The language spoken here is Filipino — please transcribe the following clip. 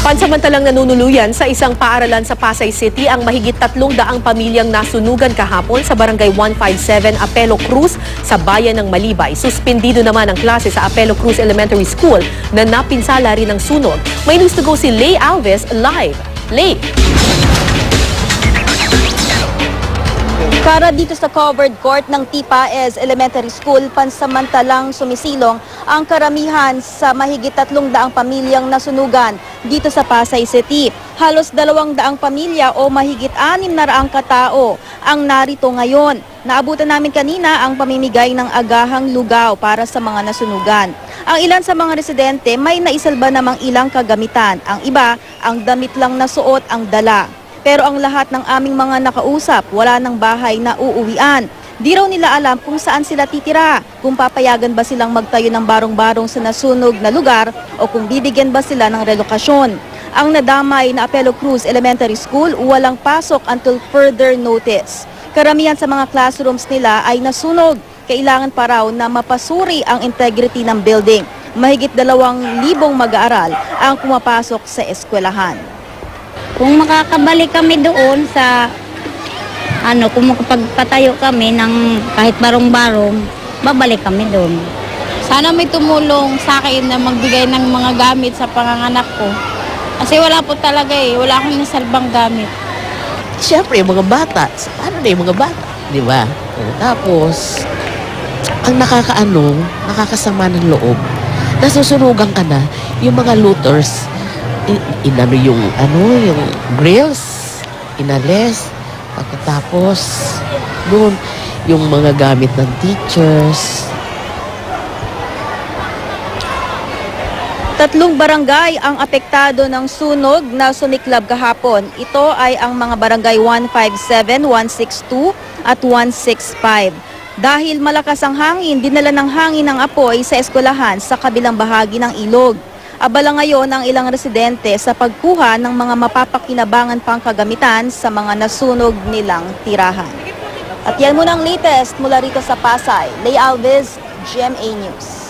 Pansamantalang nanunuluyan sa isang paaralan sa Pasay City ang mahigit 300 pamilyang nasunugan kahapon sa Barangay 157 Apelo Cruz sa bayan ng Malibay. Suspendido naman ang klase sa Apelo Cruz Elementary School na napinsala rin ng sunog. May news to go si Lay Alves live. Lay! Para dito sa covered court ng Tipaez Elementary School, pansamantalang sumisilong ang karamihan sa mahigit 300 pamilyang nasunugan dito sa Pasay City. Halos 200 pamilya o mahigit 600 katao ang narito ngayon. Naabutan namin kanina ang pamimigay ng agahang lugaw para sa mga nasunugan. Ang ilan sa mga residente may naisalba namang ilang kagamitan. Ang iba, ang damit lang na suot ang dala. Pero ang lahat ng aming mga nakausap, wala ng bahay na uuwian. Di raw nila alam kung saan sila titira, kung papayagan ba silang magtayo ng barong-barong sa nasunog na lugar o kung bibigyan ba sila ng relokasyon. Ang nadamay na Apelo Cruz Elementary School, walang pasok until further notice. Karamihan sa mga classrooms nila ay nasunog. Kailangan pa raw na mapasuri ang integrity ng building. Mahigit 2,000 mag-aaral ang pumapasok sa eskwelahan. Kung makakabalik kami doon sa kung makapagpatayo kami ng kahit barong-barong, babalik kami doon. Sana may tumulong sa akin na magbigay ng mga gamit sa panganganak ko. Kasi wala po talaga wala akong nasalbang gamit. Siyempre, yung mga bata, paano na yung mga bata, di ba? Tapos, ang nakakasama ng loob, nasusunugan ka na, yung mga looters, yung grills, inalis, pagkatapos doon yung mga gamit ng teachers. 3 barangay ang apektado ng sunog na sumiklab kahapon. Ito ay ang mga barangay 157, 162 at 165. Dahil malakas ang hangin, dinala ng hangin ng apoy sa eskwelahan sa kabilang bahagi ng ilog. Abala ngayon ang ilang residente sa pagkuha ng mga mapapakinabangan pang kagamitan sa mga nasunog nilang tirahan. At yan muna ang latest mula rito sa Pasay. Lay Alves, GMA News.